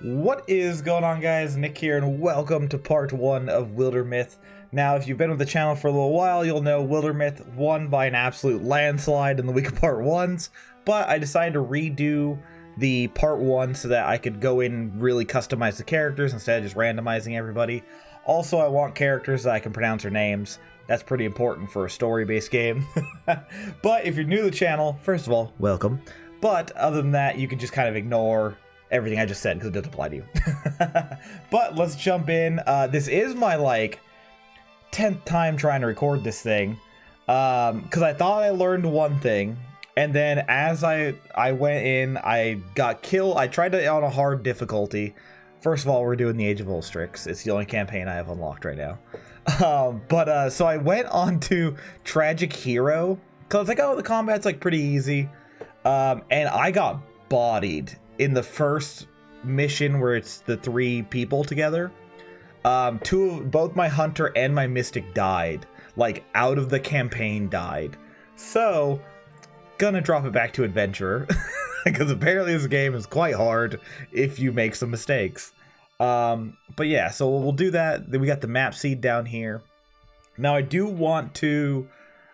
What is going on, guys? Nick here, and welcome to part 1 of Wildermyth. Now, if you've been with the channel for a little while, you'll know Wildermyth won by an absolute landslide in the week of part 1s, but I decided to redo the part 1 so that I could go in and really customize the characters instead of just randomizing everybody. Also, I want characters that I can pronounce their names. That's pretty important for a story-based game. But if you're new to the channel, first of all, welcome. But other than that, you can just kind of ignore everything I just said because it doesn't apply to you. But let's jump in. This is my 10th time trying to record this thing, because I thought I learned one thing, and then as I went in, I got killed. I tried it on a hard difficulty. First of all, we're doing the Age of Ulstrix. It's the only campaign I have unlocked right now. So I went on to Tragic Hero because I was like, oh, the combat's pretty easy, and I got bodied in the first mission where it's the 3 people together. Both my hunter and my mystic died, out of the campaign died. So gonna drop it back to adventurer because apparently this game is quite hard if you make some mistakes. But yeah, so we'll do that. Then we got the map seed down here. Now I do want to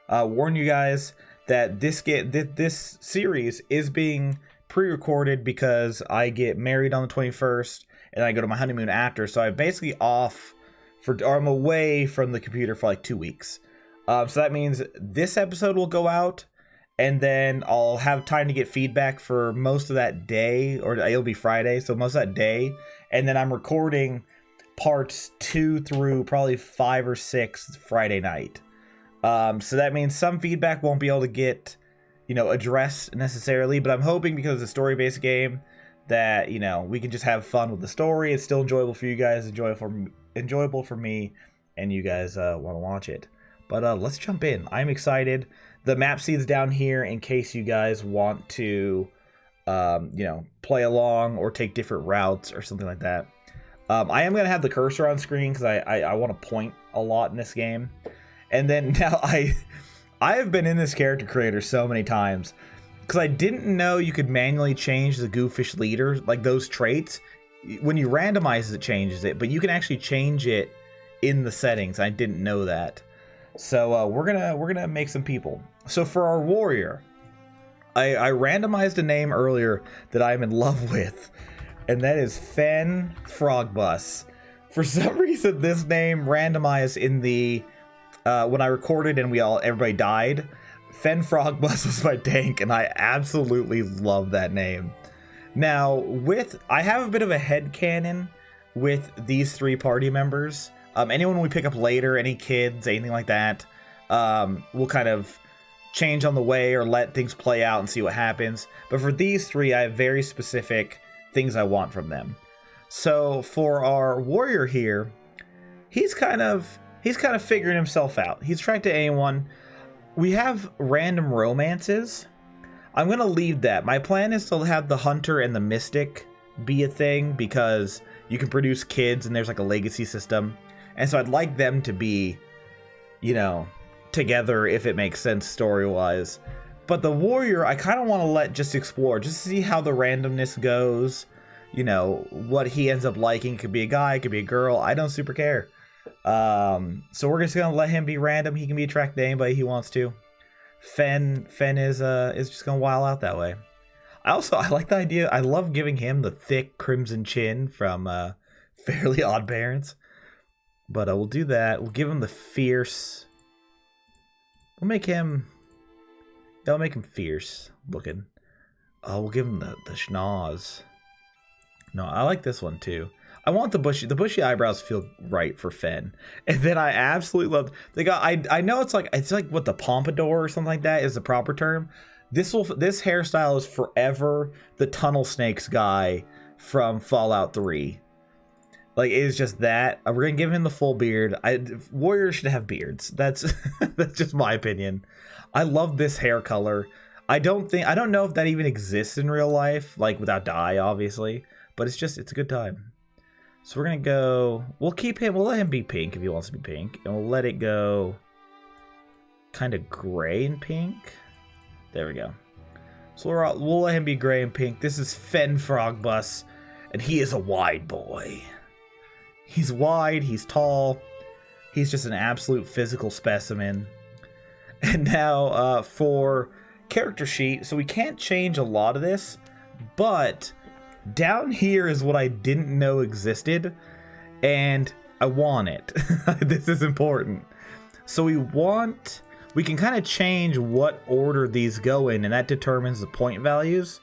warn you guys that this series is being pre-recorded because I get married on the 21st and I go to my honeymoon after, so I'm basically I'm away from the computer for 2 weeks. So that means this episode will go out, and then I'll have time to get feedback for most of that day, or it'll be Friday, so most of that day, and then I'm recording parts 2 through probably 5 or 6 Friday night. So that means some feedback won't be able to get addressed necessarily, but I'm hoping because it's a story-based game that we can just have fun with the story. It's still enjoyable for you guys, enjoyable for me, and you guys want to watch it. But let's jump in. I'm excited. The map seed's down here in case you guys want to play along or take different routes or something like that. I am gonna have the cursor on screen because I want to point a lot in this game. And then now I have been in this character creator so many times because I didn't know you could manually change the goofish leader, those traits. When you randomize it, changes it, but you can actually change it in the settings. I didn't know that. So we're gonna make some people. So for our warrior, I randomized a name earlier that I'm in love with, and that is Fen Frogbus. For some reason, this name randomized in the when I recorded and everybody died. Fen Frogbus was my tank, and I absolutely love that name. Now, I have a bit of a headcanon with these 3 party members. Anyone we pick up later, any kids, anything like that, we'll kind of change on the way or let things play out and see what happens. But for these 3, I have very specific things I want from them. So for our warrior here, he's kind of figuring himself out. He's attracted to anyone. We have random romances. I'm going to leave that. My plan is to have the hunter and the mystic be a thing because you can produce kids and there's a legacy system. And so I'd like them to be, together if it makes sense story-wise. But the warrior, I kind of want to let just explore, just to see how the randomness goes. What he ends up liking. It could be a guy, it could be a girl. I don't super care. So we're just gonna let him be random. He can be attracted to anybody he wants to. Fen is just gonna wild out that way. I like the idea. I love giving him the thick crimson chin from Fairly Odd Parents. But we'll do that. We'll give him the fierce. We'll make him fierce looking. We'll give him the schnoz. No, I like this one too. I want the bushy eyebrows feel right for Fen. And then I absolutely love I know it's what the pompadour or something like that is the proper term. This hairstyle is forever the Tunnel Snakes guy from Fallout 3. It is just that. We're gonna give him the full beard. Warriors should have beards. That's that's just my opinion. I love this hair color. I don't know if that even exists in real life, without dye, obviously. But it's a good time. So we're gonna we'll let him be pink if he wants to be pink, and we'll let it go kind of gray and pink. There we go. So we'll let him be gray and pink. This is Fen Frogbus. And he is a wide boy. He's wide, he's tall, he's just an absolute physical specimen. And now for character sheet, so we can't change a lot of this, but down here is what I didn't know existed, and I want it. This is important. So we can kind of change what order these go in, and that determines the point values.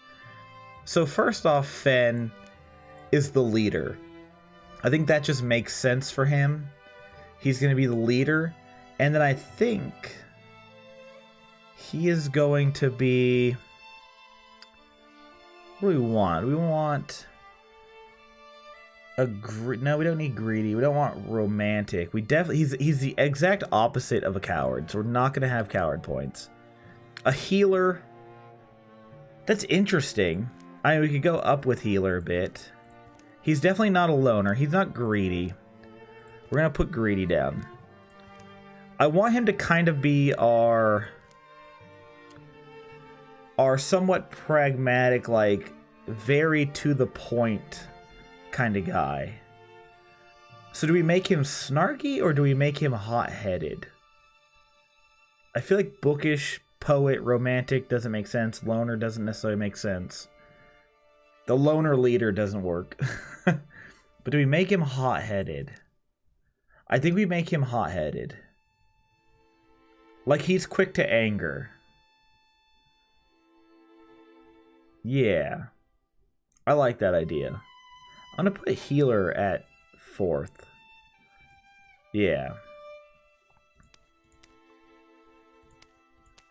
So first off, Fen is the leader. I think that just makes sense for him. He's going to be the leader. And then I think he is going to be... What do we want? We want a no, we don't need greedy. We don't want romantic. We definitely he's the exact opposite of a coward, so we're not going to have coward points. A healer. That's interesting. I mean, we could go up with healer a bit. He's definitely not a loner. He's not greedy. We're going to put greedy down. I want him to kind of be our somewhat pragmatic, like, very to the point kind of guy. So do we make him snarky or do we make him hot-headed? I feel like bookish, poet, romantic doesn't make sense. Loner doesn't necessarily make sense. The loner leader doesn't work. But do we make him hot-headed? I think we make him hot-headed. Like he's quick to anger. Yeah. I like that idea. I'm going to put healer at 4th. Yeah.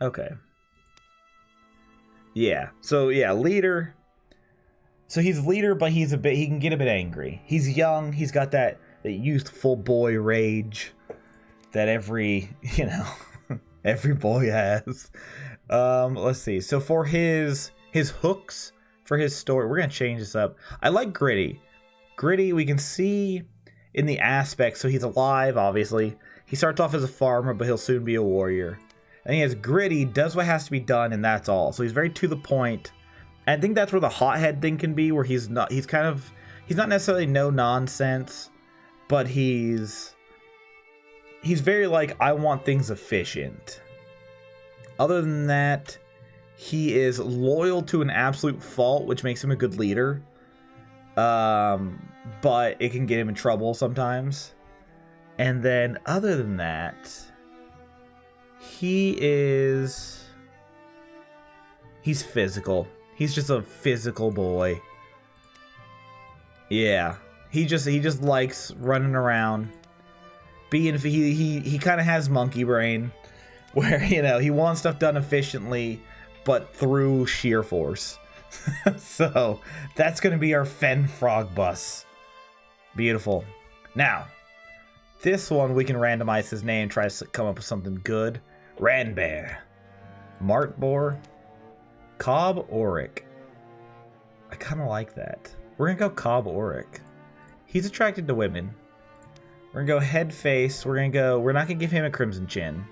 Okay. Yeah. So, yeah, leader. So he's leader, but he can get a bit angry. He's young. He's got that youthful boy rage that every boy has. Let's see. So for his hooks for his story, we're going to change this up. I like Gritty. Gritty, we can see in the aspects. So he's alive, obviously. He starts off as a farmer, but he'll soon be a warrior. And he has Gritty, does what has to be done, and that's all. So he's very to the point. And I think that's where the hothead thing can be, where he's not necessarily no nonsense, but he's very like, I want things efficient. Other than that, he is loyal to an absolute fault, which makes him a good leader. But it can get him in trouble sometimes. And then other than that, he's physical. He's just a physical boy. Yeah. He just likes running around. He kind of has monkey brain where, he wants stuff done efficiently, but through sheer force. So that's going to be our Fen Frog Bus. Beautiful. Now, this one we can randomize his name, try to come up with something good. Ranbear. Martboar. Cobb Oric. I kind of like that. We're going to go Cobb Oric. He's attracted to women. We're going to go head face. We're not going to give him a crimson chin.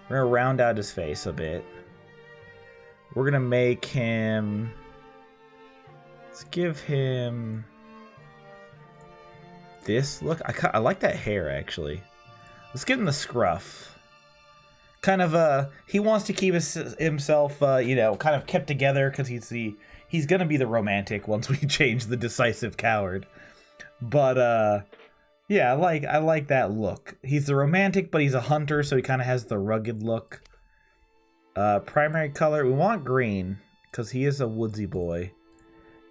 We're going to round out his face a bit. We're going to make him... Let's give him... this look. I like that hair, actually. Let's give him the scruff. Kind of, he wants to keep himself, kind of kept together, because he's going to be the romantic once we change the decisive coward. But, yeah, I like that look. He's the romantic, but he's a hunter, so he kind of has the rugged look. Primary color, we want green, because he is a woodsy boy.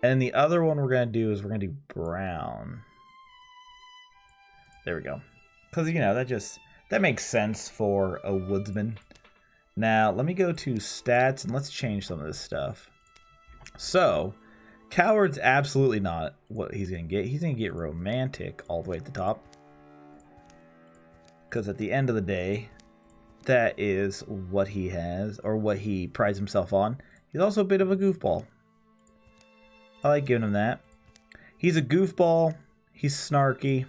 And the other one we're going to do is we're going to do brown. There we go. Because, that makes sense for a woodsman. Now, let me go to stats, and let's change some of this stuff. So, coward's absolutely not what he's going to get. He's going to get romantic all the way at the top. Because at the end of the day, that is what he has, or what he prides himself on. He's also a bit of a goofball. I like giving him that. He's a goofball. He's snarky.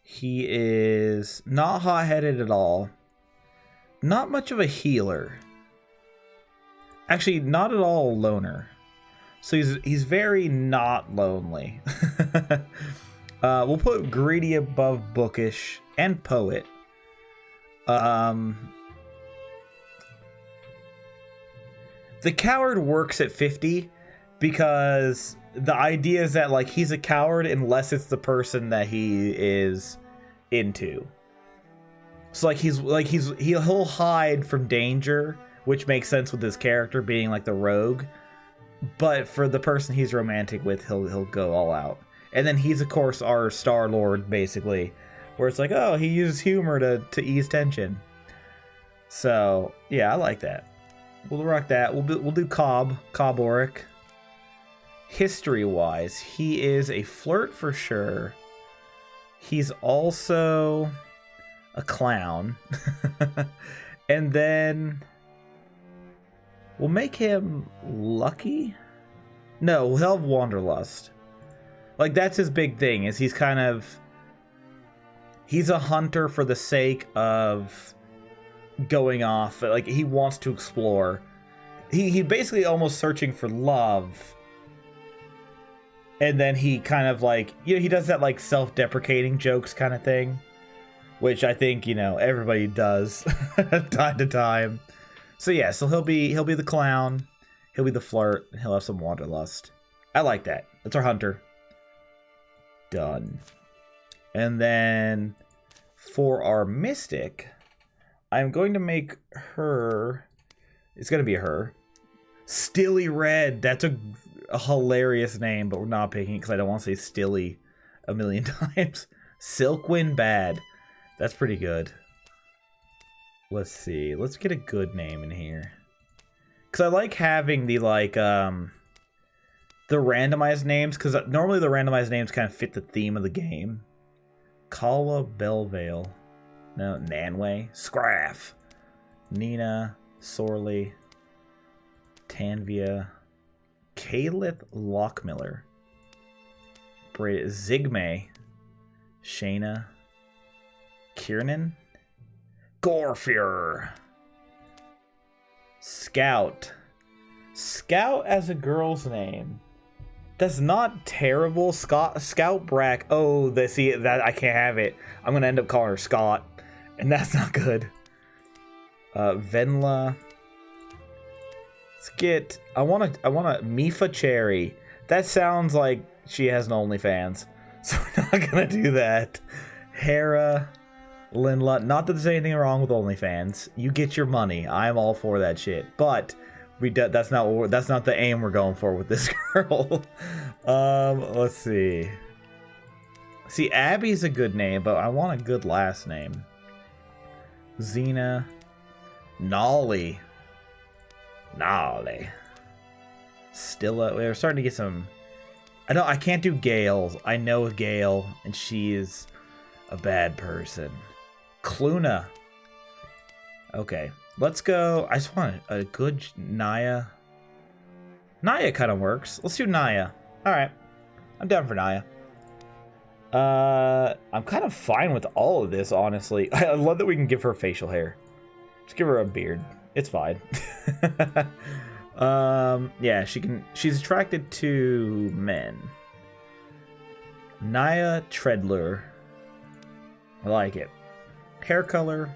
He is not hot-headed at all. Not much of a healer. Actually, not at all a loner. So he's very not lonely. We'll put greedy above bookish and poet. The coward works at 50 because the idea is that like he's a coward unless it's the person that he is into. So like he'll hide from danger, which makes sense with his character being like the rogue. But for the person he's romantic with, he'll go all out. And then he's of course our Star Lord basically, where it's like, oh, he uses humor to ease tension. So yeah, I like that. We'll rock that. We'll do Cobb Oric. History-wise, he is a flirt for sure. He's also a clown. And then we'll make him lucky. No, we'll have Wanderlust. Like that's his big thing. Is he's a hunter for the sake of going off. Like he wants to explore. He basically almost searching for love. And then he kind of like, you know, he does that like self-deprecating jokes kind of thing, which I think, you know, everybody does time to time. So yeah, so he'll be the clown, he'll be the flirt, and he'll have some wanderlust. I like that. That's our hunter. Done. And then for our mystic, I'm going to make her, it's going to be her, Stilly Red. That's a hilarious name, but we're not picking it because I don't want to say Stilly a million times. Silkwind Bad. That's pretty good. Let's see. Let's get a good name in here. Because I like having the, like, the randomized names, because normally the randomized names kind of fit the theme of the game. Kala Belvale. No, Nanway. Scraff. Nina. Sorley. Tanvia. Kalith Lockmiller. Zigmay. Shayna. Kiernan. Gorfurer. Scout. Scout as a girl's name. That's not terrible. Scout Brack. Oh, see that I can't have it. I'm gonna end up calling her Scott, and that's not good. Venla. Let's get. I want a Mifa Cherry. That sounds like she has an OnlyFans, so we're not gonna do that. Hera. Linla. Not that there's anything wrong with OnlyFans. You get your money. I'm all for that shit. But that's not the aim we're going for with this girl. Let's see. See, Abby's a good name, but I want a good last name. Xena. Nolly. Stilla. We're starting to get some. I can't do Gale. I know Gale, and she is a bad person. Cluna. Okay, let's go. I just want a good Naya. Naya kind of works. Let's do Naya. All right, I'm down for Naya. I'm kind of fine with all of this, honestly. I love that we can give her facial hair. Just give her a beard. It's fine. Yeah, she's attracted to men. Naya Treadler. I like it. Hair color.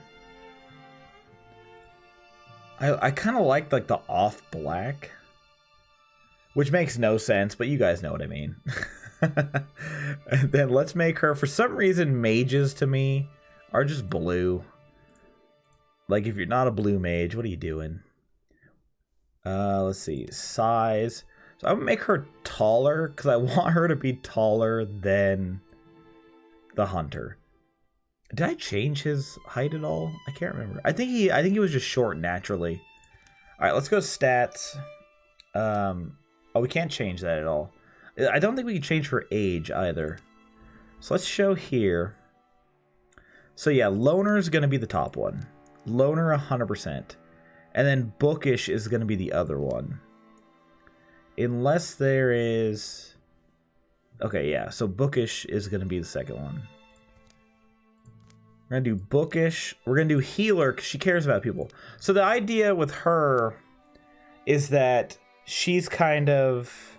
I kind of like the off black, which makes no sense, but you guys know what I mean. And then let's make her, for some reason, mages to me are just blue. Like, if you're not a blue mage, what are you doing? Let's see. Size. So I'm gonna make her taller, because I want her to be taller than the hunter. Did I change his height at all? I can't remember. I think he was just short naturally. All right, let's go stats. Oh, we can't change that at all. I don't think we can change her age either. So let's show here. So yeah, loner is going to be the top one. Loner 100%. And then bookish is going to be the other one. Unless there is... Okay, yeah, so bookish is going to be the second one. We're going to do bookish. We're going to do healer because she cares about people. So the idea with her is that she's kind of...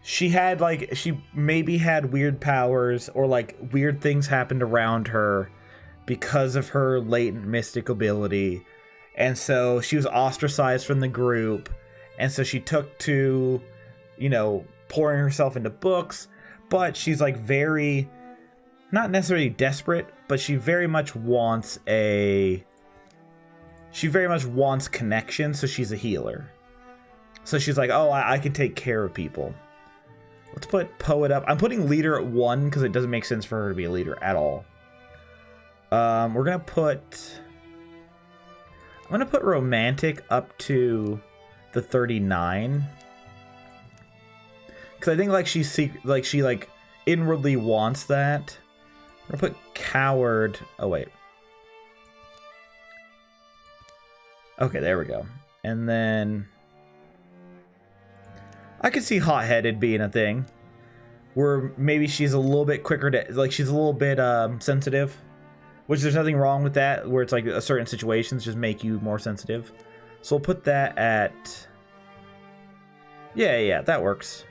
she had like, she maybe had weird powers or like weird things happened around her because of her latent mystic ability. And so she was ostracized from the group. And so she took to, you know, pouring herself into books. But she's like very, not necessarily desperate, but she very much wants connection. So she's a healer. So she's like, oh, I can take care of people. Let's put poet up. I'm putting leader at 1 because it doesn't make sense for her to be a leader at all. I'm gonna put romantic up to the 39 because I think like she inwardly wants that. I'm gonna put coward. Oh wait. Okay, there we go. And then I could see hot-headed being a thing where maybe she's a little bit quicker to, like, she's a little bit sensitive. Which there's nothing wrong with that, where it's like a certain situations just make you more sensitive. So we'll put that at... Yeah, that works.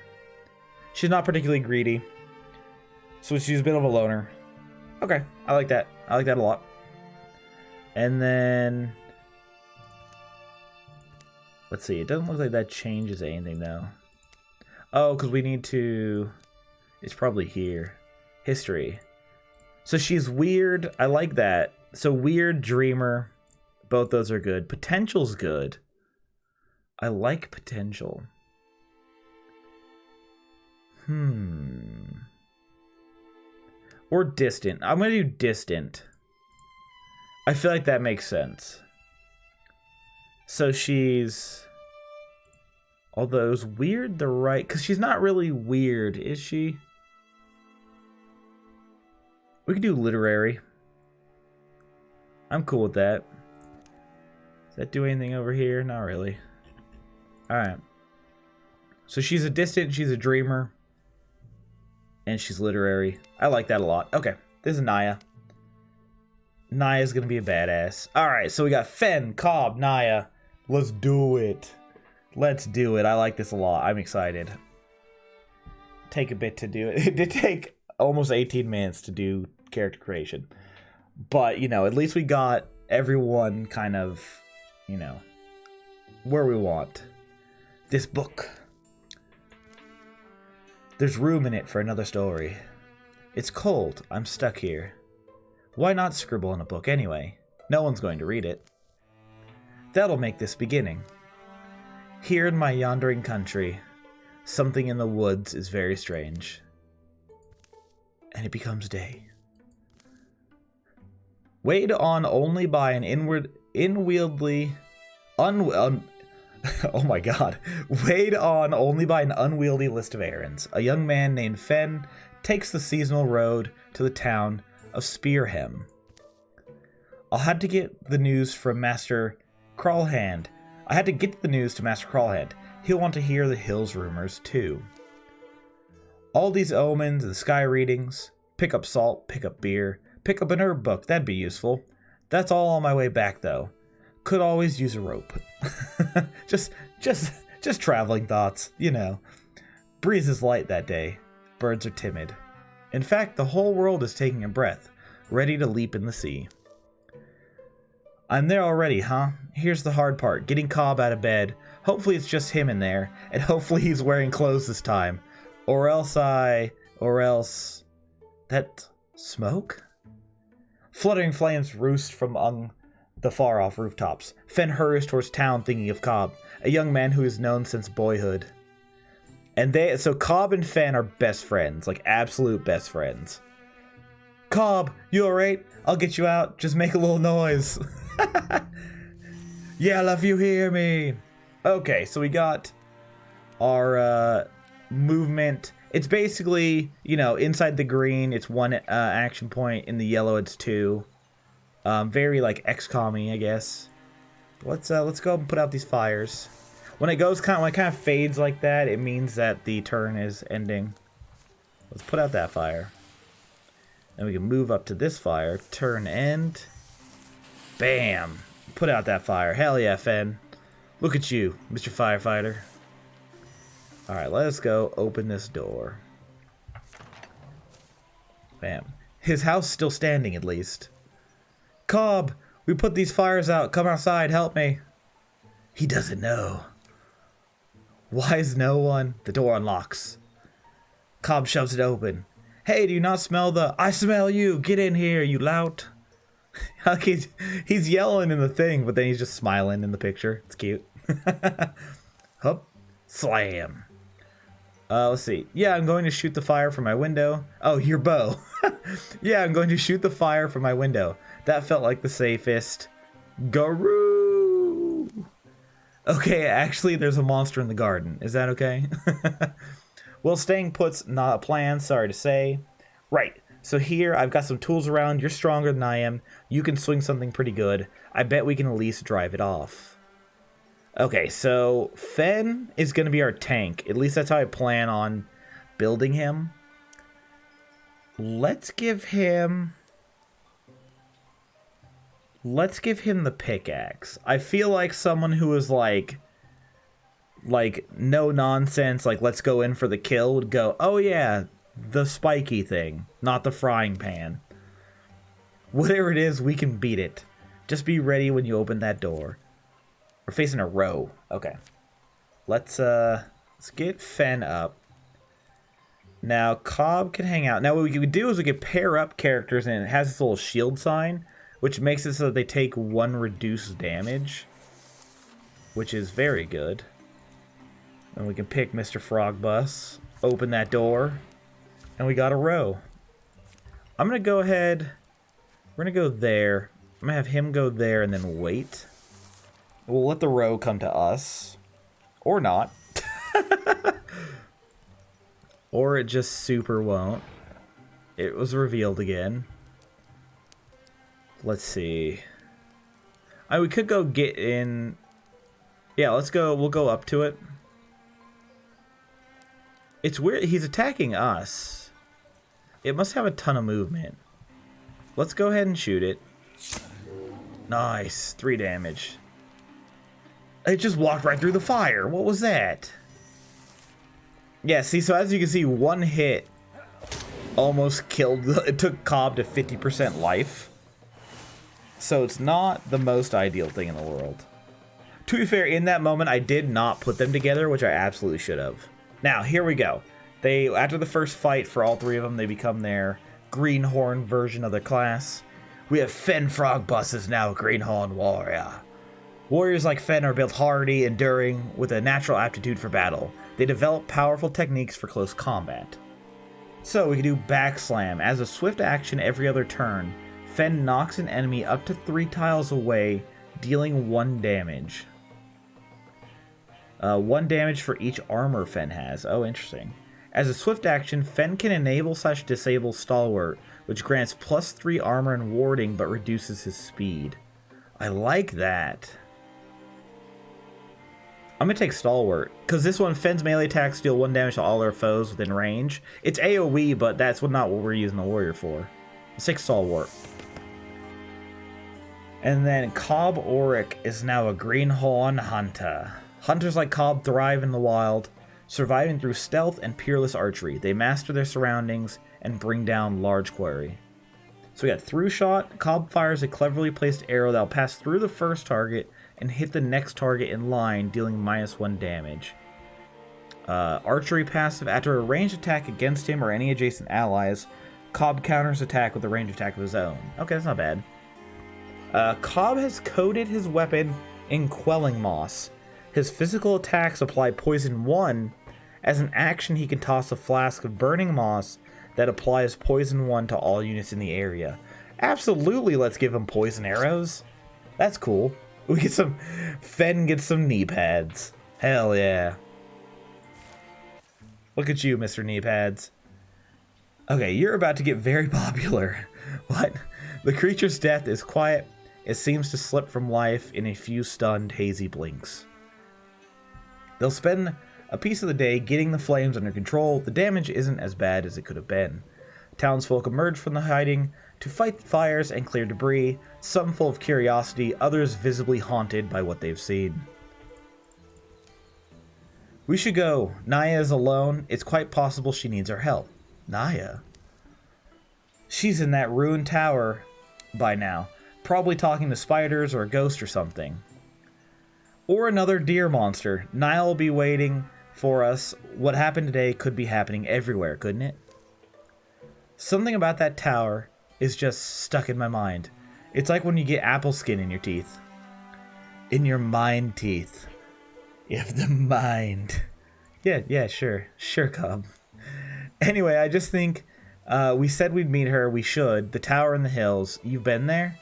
She's not particularly greedy. So she's a bit of a loner. Okay, I like that. I like that a lot. And then... Let's see, it doesn't look like that changes anything though. Oh, because we need to... It's probably here. History. So she's weird. I like that. So weird, dreamer. Both those are good. Potential's good. I like potential. Or distant. I'm going to do distant. I feel like that makes sense. So she's... Although is weird the right... Because she's not really weird, is she? We could do literary. I'm cool with that. Does that do anything over here? Not really. Alright. So she's a distant, she's a dreamer. And she's literary. I like that a lot. Okay, this is Naya. Naya's gonna be a badass. Alright, so we got Fen, Cobb, Naya. Let's do it. Let's do it. I like this a lot. I'm excited. Take a bit to do it. It did take almost 18 minutes to do character creation. But, you know, at least we got everyone kind of, you know, where we want. This book. There's room in it for another story. It's cold. I'm stuck here. Why not scribble in a book anyway? No one's going to read it. That'll make this beginning. Here in my yondering country, something in the woods is very strange. And it becomes day. Weighed on only by an oh my god. Weighed on only by an unwieldy list of errands, a young man named Fen takes the seasonal road to the town of Spearham. I'll have to get the news from Master Crawlhand. I had to get the news to Master Crawlhand. He'll want to hear the hills rumors too. All these omens and sky readings. Pick up salt, pick up beer, pick up an herb book. That'd be useful. That's all on my way back though. Could always use a rope. just traveling thoughts, you know. Breeze is light that day. Birds are timid. In fact, the whole world is taking a breath, ready to leap in the sea. I'm there already, huh? Here's the hard part, getting Cobb out of bed. Hopefully it's just him in there, and hopefully he's wearing clothes this time. Or else... That smoke? Fluttering flames roost from among the far-off rooftops. Fen hurries towards town thinking of Cobb, a young man who is known since boyhood. And so Cobb and Fen are best friends, like absolute best friends. Cobb, you alright? I'll get you out. Just make a little noise. Yell if you hear me. Okay, so we got our movement. It's basically, you know, inside the green, it's one action point. In the yellow, it's two. Very like XCOM-y, I guess. Let's go and put out these fires. When it goes when it kind of fades like that, it means that the turn is ending. Let's put out that fire. Then we can move up to this fire. Turn end. Bam! Put out that fire. Hell yeah, Fen. Look at you, Mr. Firefighter. Alright, let us go open this door. Bam. His house still standing, at least. Cobb, we put these fires out. Come outside, help me. He doesn't know. Why is no one? The door unlocks. Cobb shoves it open. Hey, do you not smell the... I smell you. Get in here, you lout. He's yelling in the thing, but then he's just smiling in the picture. It's cute. Hup. Slam. Let's see. Yeah, I'm going to shoot the fire from my window. Oh, your bow. Yeah, I'm going to shoot the fire from my window. That felt like the safest. Garoo! Okay, actually, there's a monster in the garden. Is that okay? Well, staying put's not a plan, sorry to say. Right, so here, I've got some tools around. You're stronger than I am. You can swing something pretty good. I bet we can at least drive it off. Okay, so Fen is going to be our tank. At least that's how I plan on building him. Let's give him the pickaxe. I feel like someone who is like no nonsense, like let's go in for the kill would go, oh yeah, the spiky thing, not the frying pan. Whatever it is, we can beat it. Just be ready when you open that door. We're facing a row. Okay. Let's get Fen up. Now, Cobb can hang out. Now, what we could do is we could pair up characters, and it has this little shield sign, which makes it so that they take 1 reduced damage, which is very good. And we can pick Mr. Frogbus, open that door, and we got a row. I'm going to go ahead. We're going to go there. I'm going to have him go there and then wait. We'll let the row come to us. Or not. Or it just super won't. It was revealed again. Let's see. We could go get in. Yeah, let's go. We'll go up to it. It's weird. He's attacking us. It must have a ton of movement. Let's go ahead and shoot it. Nice. 3 damage. It just walked right through the fire. What was that? Yeah, see, so as you can see, 1 hit almost killed. It took Cobb to 50% life. So it's not the most ideal thing in the world. To be fair, in that moment, I did not put them together, which I absolutely should have. Now, here we go. After the first fight for all 3 of them, they become their greenhorn version of their class. We have Fen Frogbus is now a greenhorn warrior. Warriors like Fen are built hardy, enduring, with a natural aptitude for battle. They develop powerful techniques for close combat. So we can do backslam. As a swift action every other turn, Fen knocks an enemy up to 3 tiles away, dealing 1 damage. 1 damage for each armor Fen has. Oh, interesting. As a swift action, Fen can enable/disable Stalwart, which grants +3 armor and warding, but reduces his speed. I like that. I'm going to take Stalwart, because this one, Fen's melee attacks deal 1 damage to all their foes within range. It's AoE, but that's not what we're using the warrior for. Let's take Stalwart. And then Cobb Auric is now a greenhorn hunter. Hunters like Cobb thrive in the wild, surviving through stealth and peerless archery. They master their surroundings and bring down large quarry. So we got through shot. Cobb fires a cleverly placed arrow that will pass through the first target and hit the next target in line, dealing -1 damage. Archery passive. After a ranged attack against him or any adjacent allies, Cobb counters attack with a ranged attack of his own. Okay, that's not bad. Cobb has coated his weapon in quelling moss. His physical attacks apply poison 1. As an action, he can toss a flask of burning moss that applies poison 1 to all units in the area. Absolutely, let's give him poison arrows. That's cool. We get some... Fen gets some knee pads. Hell yeah. Look at you, Mr. Knee Pads. Okay, you're about to get very popular. What? The creature's death is quiet. It seems to slip from life in a few stunned, hazy blinks. They'll spend a piece of the day getting the flames under control. The damage isn't as bad as it could have been. Townsfolk emerge from the hiding to fight the fires and clear debris, some full of curiosity, others visibly haunted by what they've seen. We should go. Naya is alone. It's quite possible she needs our help. Naya? She's in that ruined tower by now. Probably talking to spiders or a ghost or something. Or another deer monster. Naya will be waiting for us. What happened today could be happening everywhere, couldn't it? Something about that tower is just stuck in my mind. It's like when you get apple skin in your teeth. In your mind teeth. You have the mind. Yeah, sure. Sure, Cobb. Anyway, I just think we said we'd meet her. We should. The tower in the hills. You've been there?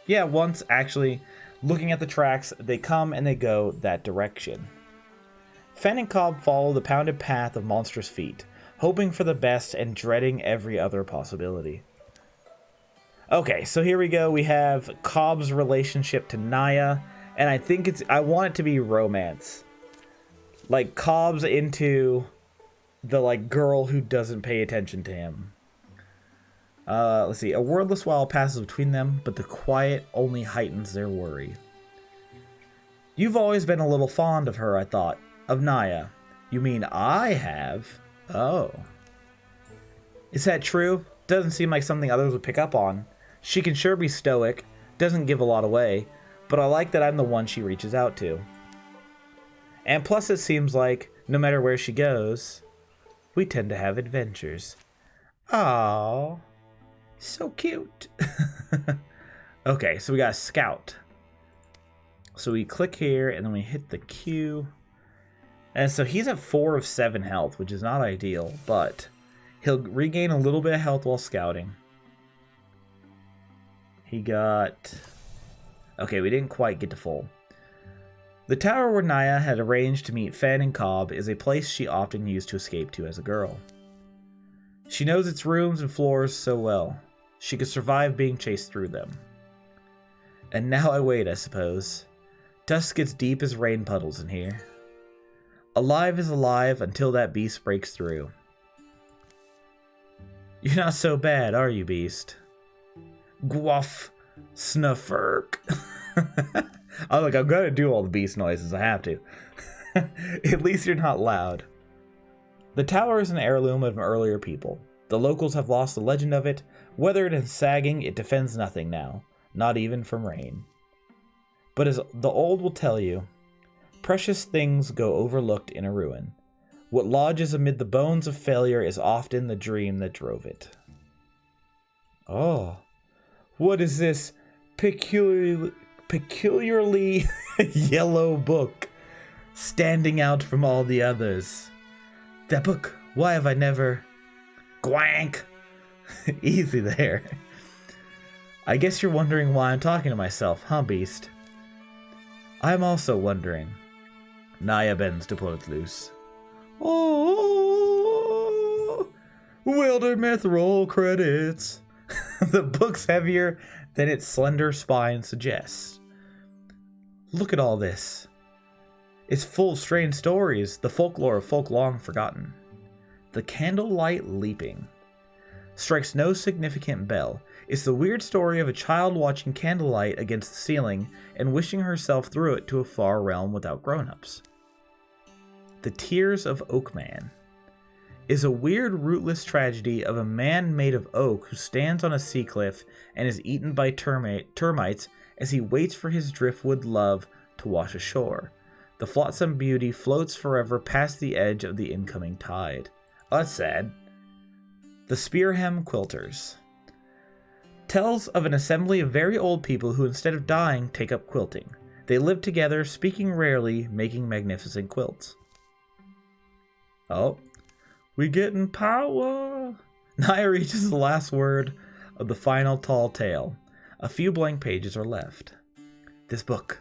Yeah, once, actually. Looking at the tracks, they come and they go that direction. Fen and Cobb follow the pounded path of monstrous feet, hoping for the best and dreading every other possibility. Okay, so here we go. We have Cobb's relationship to Naya, and I want it to be romance. Like, Cobb's into the, like, girl who doesn't pay attention to him. Let's see. A wordless while passes between them, but the quiet only heightens their worry. You've always been a little fond of her, I thought. Of Naya. You mean I have? Oh. Is that true? Doesn't seem like something others would pick up on. She can sure be stoic, doesn't give a lot away, but I like that I'm the one she reaches out to. And plus it seems like, no matter where she goes, we tend to have adventures. Aww. So cute. Okay, so we got a scout. So we click here, and then we hit the Q. And so he's at 4 of 7 health, which is not ideal, but he'll regain a little bit of health while scouting. He got... Okay, we didn't quite get to full. The tower where Naya had arranged to meet Fen and Cobb is a place she often used to escape to as a girl. She knows its rooms and floors so well. She could survive being chased through them. And now I wait, I suppose. Dusk gets deep as rain puddles in here. Alive is alive until that beast breaks through. You're not so bad, are you, beast? Gwuff, snufferk. I'm gonna do all the beast noises, I have to. At least you're not loud. The tower is an heirloom of earlier people. The locals have lost the legend of it. Weathered and sagging, it defends nothing now, not even from rain. But as the old will tell you, precious things go overlooked in a ruin. What lodges amid the bones of failure is often the dream that drove it. Oh, what is this peculiarly yellow book standing out from all the others? That book, why have I never... Gwank! Easy there. I guess you're wondering why I'm talking to myself, huh, beast? I'm also wondering. Naya bends to pull it loose. Oh, Wildermyth roll credits. The book's heavier than its slender spine suggests. Look at all this. It's full of strange stories, the folklore of folk long forgotten. The candlelight leaping strikes no significant bell. It's the weird story of a child watching candlelight against the ceiling and wishing herself through it to a far realm without grown-ups. The Tears of Oakman is a weird, rootless tragedy of a man made of oak who stands on a sea cliff and is eaten by termites as he waits for his driftwood love to wash ashore. The flotsam beauty floats forever past the edge of the incoming tide. Oh, that's sad. The Spearham Quilters tells of an assembly of very old people who, instead of dying, take up quilting. They live together, speaking rarely, making magnificent quilts. Oh, we getting power. Naya reaches the last word of the final tall tale. A few blank pages are left. This book.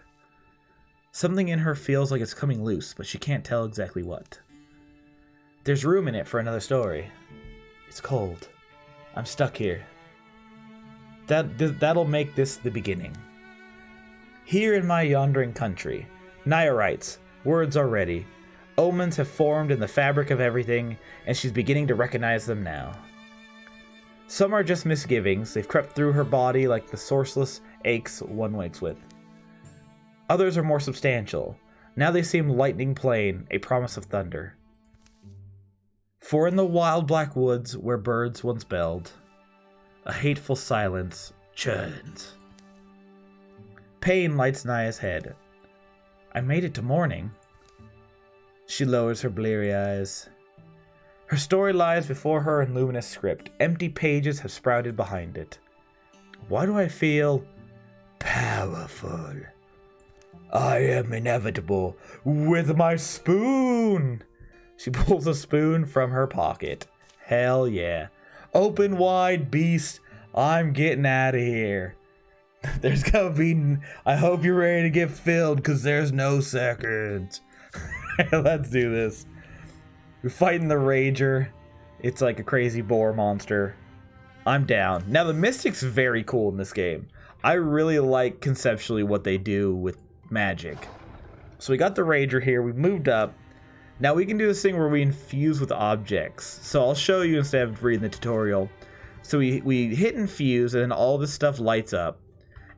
Something in her feels like it's coming loose, but she can't tell exactly what. There's room in it for another story. It's cold. I'm stuck here. That'll make this the beginning. Here in my yondering country, Naya writes, words are ready. Omens have formed in the fabric of everything, and she's beginning to recognize them now. Some are just misgivings. They've crept through her body like the sourceless aches one wakes with. Others are more substantial. Now they seem lightning plain, a promise of thunder. For in the wild black woods where birds once belled, a hateful silence churns. Pain lights Naya's head. I made it to morning. She lowers her bleary eyes. Her story lies before her in luminous script. Empty pages have sprouted behind it. Why do I feel powerful? I am inevitable with my spoon. She pulls a spoon from her pocket. Hell yeah. Open wide, beast. I'm getting out of here. There's gonna be... I hope you're ready to get filled, because there's no seconds. Let's do this. We're fighting the Rager. It's like a crazy boar monster. I'm down. Now, the Mystic's very cool in this game. I really like conceptually what they do with magic. So we got the Rager here. We moved up. Now we can do this thing where we infuse with objects. So I'll show you instead of reading the tutorial. So we hit infuse, and then all this stuff lights up.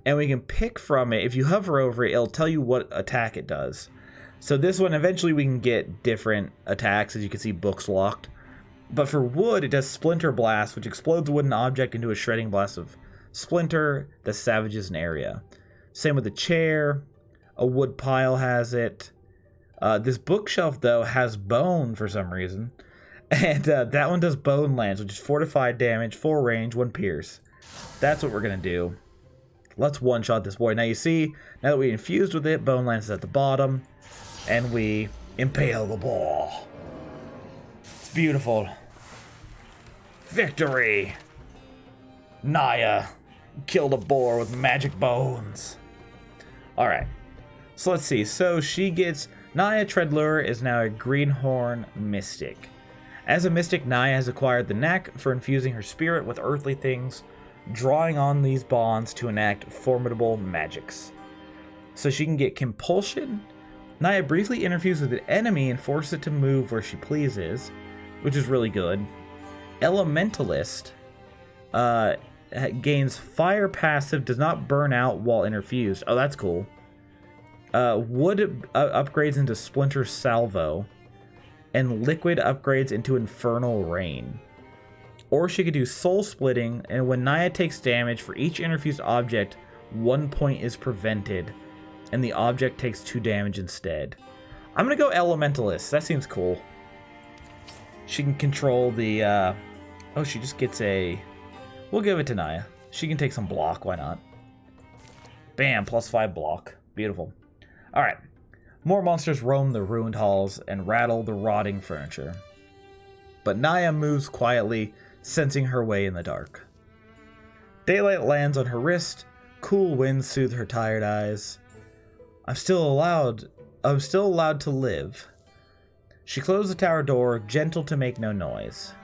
And we can pick from it. If you hover over it, it'll tell you what attack it does. So this one, eventually we can get different attacks. As you can see, books locked. But for wood, it does Splinter Blast, which explodes a wooden object into a shredding blast of splinter that savages an area. Same with the chair. A wood pile has it. This bookshelf, though, has bone for some reason. And that one does Bone Lance, which is fortified damage, 4 range, 1 pierce. That's what we're going to do. Let's one-shot this boy. Now you see, now that we infused with it, Bone Lance is at the bottom. And we impale the ball. It's beautiful. Victory! Naya killed a boar with magic bones. Alright. So let's see. So she gets... Naya Treadlure is now a Greenhorn Mystic. As a Mystic, Naya has acquired the knack for infusing her spirit with earthly things, drawing on these bonds to enact formidable magics. So she can get Compulsion. Naya briefly interferes with an enemy and forces it to move where she pleases, which is really good. Elementalist gains fire passive, does not burn out while interfused. Oh, that's cool. Wood upgrades into Splinter Salvo, and liquid upgrades into Infernal Rain. Or she could do Soul Splitting, and when Naya takes damage for each interfused object, 1 point is prevented, and the object takes 2 damage instead. I'm gonna go Elementalist. That seems cool. She can control the... Oh, she just gets a... We'll give it to Naya. She can take some block. Why not? Bam, +5 block. Beautiful. Alright. More monsters roam the ruined halls and rattle the rotting furniture. But Naya moves quietly, sensing her way in the dark. Daylight lands on her wrist. Cool winds soothe her tired eyes. I'm still allowed to live. She closed the tower door, gentle to make no noise.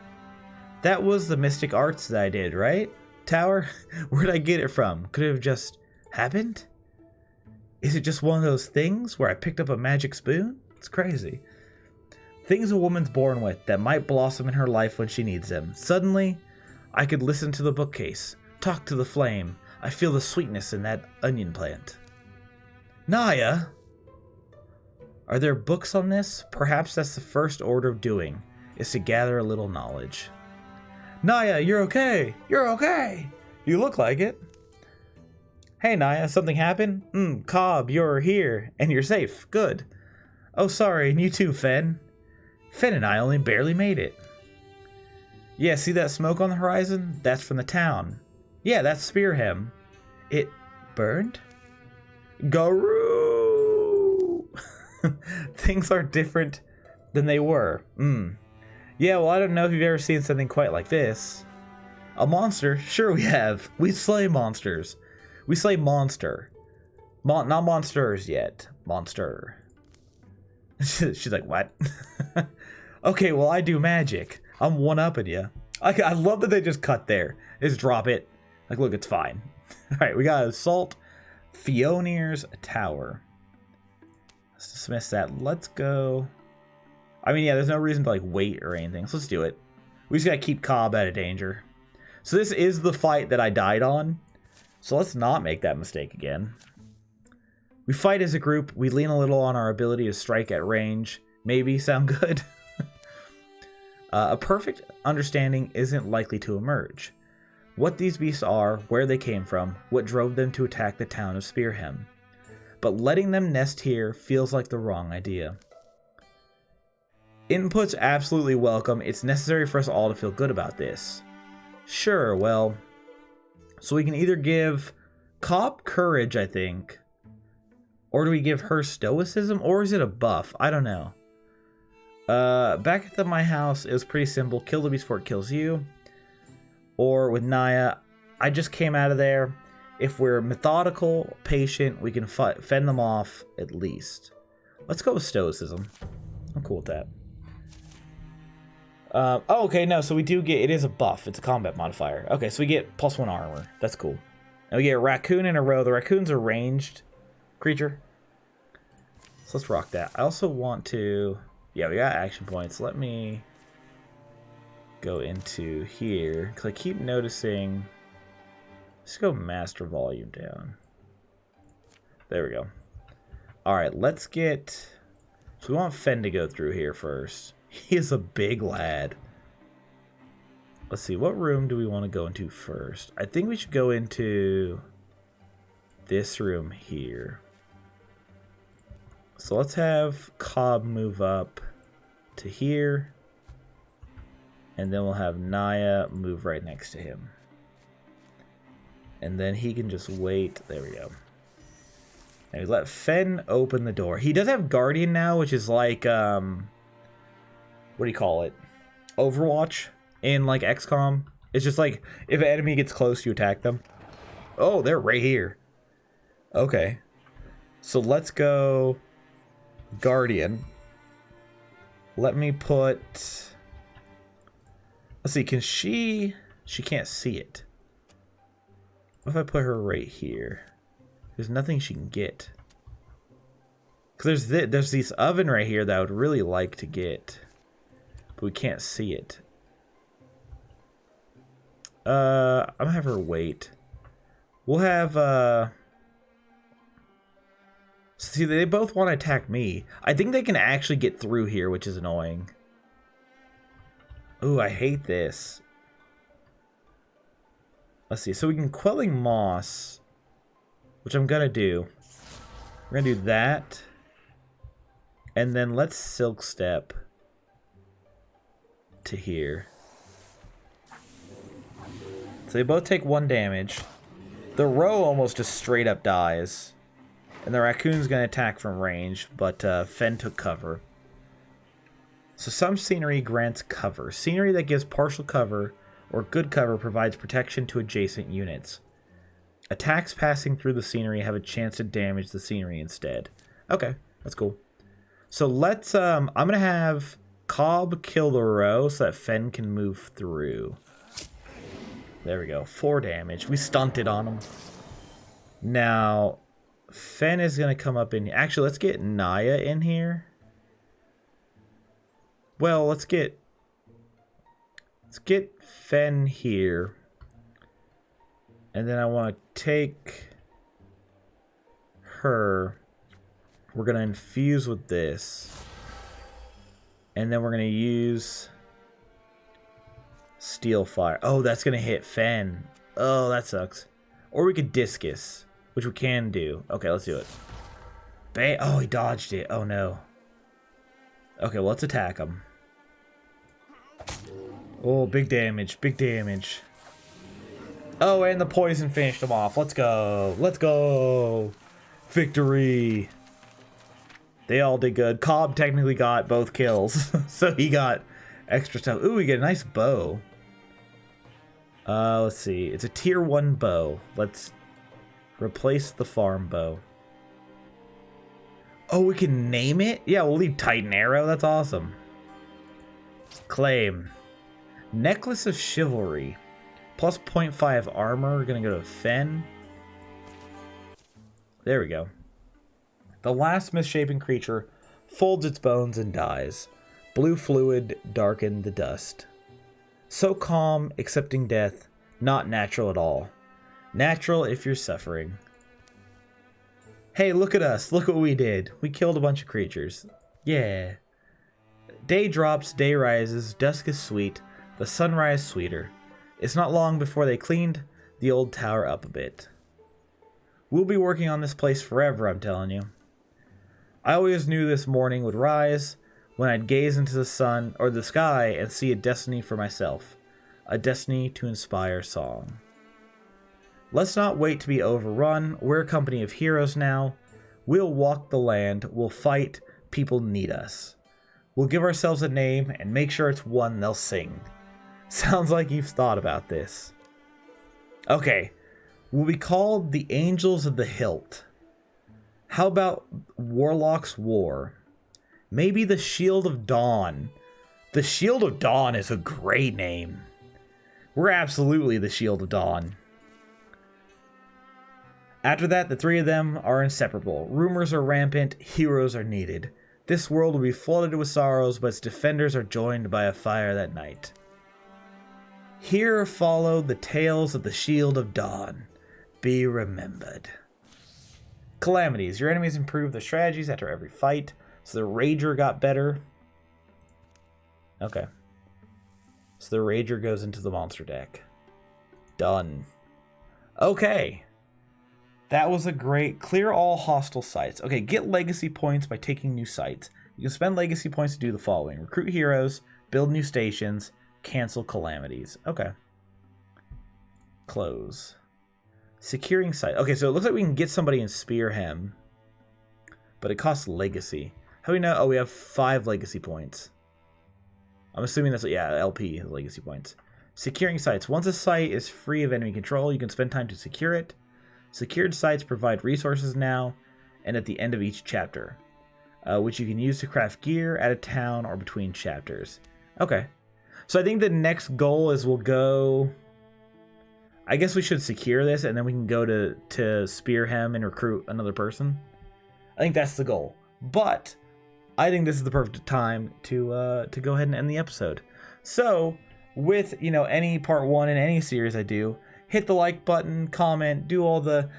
That was the mystic arts that I did, right? Tower? Where'd I get it from? Could it have just happened? Is it just one of those things where I picked up a magic spoon? It's crazy. Things a woman's born with that might blossom in her life when she needs them. Suddenly, I could listen to the bookcase, talk to the flame. I feel the sweetness in that onion plant. Naya? Are there books on this? Perhaps that's the first order of doing, is to gather a little knowledge. Naya, you're okay. You're okay. You look like it. Hey, Naya, something happened? Cobb, you're here, and you're safe. Good. Oh, sorry, and you too, Fen. Fen and I only barely made it. Yeah, see that smoke on the horizon? That's from the town. Yeah, that's Spearhem. It burned? Garoo! Things are different than they were. Yeah, well, I don't know if you've ever seen something quite like this. A monster? Sure we have. We slay monsters. We slay monster. Not monsters yet. Monster. She's like, what? Okay, well, I do magic. I'm one-upping you. I love that they just cut there. Just drop it. Like, look, it's fine. Alright, we got Assault Fionier's Tower. Let's dismiss that. Let's go. I mean, yeah, there's no reason to, like, wait or anything. So let's do it. We just gotta keep Cobb out of danger. So this is the fight that I died on. So let's not make that mistake again. We fight as a group. We lean a little on our ability to strike at range. Maybe sound good? A perfect understanding isn't likely to emerge. What these beasts are, where they came from, what drove them to attack the town of Spearham. But letting them nest here feels like the wrong idea. Input's absolutely welcome. It's necessary for us all to feel good about this. Sure, well, so we can either give Cobb courage, I think, or do we give her stoicism, or is it a buff? I don't know. Back at my house, it was pretty simple. Kill the beast before it kills you. Or with Naya, I just came out of there. If we're methodical, patient, we can fend them off at least. Let's go with stoicism. I'm cool with that. Oh, okay, no, so we do get, it is a buff. It's a combat modifier. Okay, so we get +1 armor. That's cool. And we get a raccoon in a row. The raccoon's a ranged creature. So let's rock that. I also want to, yeah, we got action points. Let me go into here, because I keep noticing, let's go master volume down. There we go. Alright, let's get, so we want Fen to go through here first. He is a big lad. Let's see, what room do we want to go into first? I think we should go into this room here. So let's have Cobb move up to here. And then we'll have Naya move right next to him. And then he can just wait. There we go. And we let Fen open the door. He does have Guardian now, which is like, what do you call it? Overwatch in like XCOM. It's just like if an enemy gets close, you attack them. Oh, they're right here. Okay. So let's go Guardian. Let me put, let's see, can she can't see it. What if I put her right here? There's nothing she can get. Because there's this oven right here that I would really like to get. But we can't see it. I'm gonna have her wait. We'll have, see, they both want to attack me. I think they can actually get through here, which is annoying. Ooh, I hate this. Let's see, so we can Quelling Moss, which I'm gonna do. We're gonna do that. And then let's Silk Step to here. So they both take 1 damage. The row almost just straight up dies. And the raccoon's going to attack from range, but Fen took cover. So some scenery grants cover. Scenery that gives partial cover or good cover provides protection to adjacent units. Attacks passing through the scenery have a chance to damage the scenery instead. Okay, that's cool. So let's, I'm going to have Cobb kill the row so that Fen can move through. There we go, 4 damage. We stunted on him. Now, Fen is going to come up in... Actually, let's get Naya in here. Well, let's get Fen here. And then I want to take her. We're going to infuse with this. And then we're going to use Steel Fire. Oh, that's going to hit Fen. Oh, that sucks. Or we could Discus, which we can do. Okay, let's do it. Oh, he dodged it. Oh, no. Okay, well, let's attack him. Oh, big damage. Big damage. Oh, and the poison finished him off. Let's go. Let's go. Victory. They all did good. Cobb technically got both kills. So he got extra stuff. Ooh, we get a nice bow. Let's see. It's a tier 1 bow. Let's replace the farm bow. Oh, we can name it? Yeah, we'll leave Titan Arrow. That's awesome. Claim. Necklace of Chivalry. Plus 0.5 armor. We're going to go to Fen. There we go. The last misshapen creature folds its bones and dies. Blue fluid darkened the dust. So calm, accepting death, not natural at all. Natural if you're suffering. Hey, look at us. Look what we did. We killed a bunch of creatures. Yeah. Day drops, day rises, dusk is sweet, the sunrise sweeter. It's not long before they cleaned the old tower up a bit. We'll be working on this place forever, I'm telling you. I always knew this morning would rise when I'd gaze into the sun or the sky and see a destiny for myself, a destiny to inspire song. Let's not wait to be overrun. We're a company of heroes now. We'll walk the land. We'll fight. People need us. We'll give ourselves a name and make sure it's one they'll sing. Sounds like you've thought about this. Okay. We'll be called the Angels of the Hilt. How about Warlock's War? Maybe the Shield of Dawn. The Shield of Dawn is a great name. We're absolutely the Shield of Dawn. After that, the three of them are inseparable. Rumors are rampant, heroes are needed. This world will be flooded with sorrows, but its defenders are joined by a fire that night. Here follow the tales of the Shield of Dawn. Be remembered. Calamities. Your enemies improve their strategies after every fight. So the Rager got better. Okay. So the Rager goes into the monster deck. Done. Okay. That was a great... Clear all hostile sites. Okay, get legacy points by taking new sites. You can spend legacy points to do the following. Recruit heroes, build new stations, cancel calamities. Okay. Close. Securing site. Okay, so it looks like we can get somebody and spear him. But it costs legacy. How do we know? Oh, we have 5 legacy points. I'm assuming that's... Yeah, LP has legacy points. Securing sites. Once a site is free of enemy control, you can spend time to secure it. Secured sites provide resources now and at the end of each chapter, which you can use to craft gear at a town or between chapters. Okay. So I think the next goal is we'll go... I guess we should secure this and then we can go to spear him and recruit another person. I think that's the goal. But I think this is the perfect time to go ahead and end the episode. So with, you know, any part 1 in any series I do, hit the like button, comment, do all the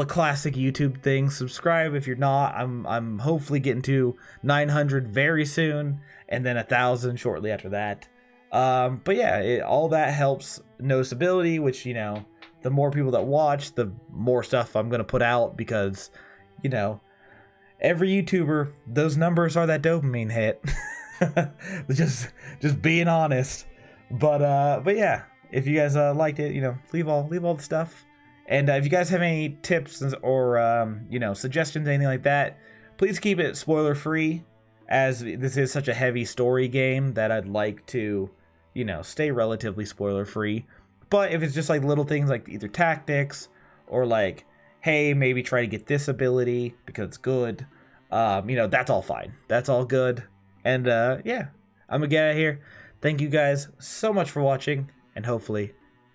classic YouTube things. Subscribe if you're not. I'm hopefully getting to 900 very soon, and then 1,000 shortly after that. But yeah, all that helps noticeability, which, you know, the more people that watch, the more stuff I'm gonna put out, because, you know, every YouTuber, those numbers are that dopamine hit. just being honest. But yeah. If you guys liked it, you know, leave all the stuff. And if you guys have any tips or, you know, suggestions, anything like that, please keep it spoiler free, as this is such a heavy story game that I'd like to, you know, stay relatively spoiler free. But if it's just like little things like either tactics or like, hey, maybe try to get this ability because it's good, you know, that's all fine. That's all good. And yeah, I'm gonna get out of here. Thank you guys so much for watching. And hopefully,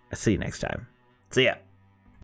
I'll see you next time. See ya.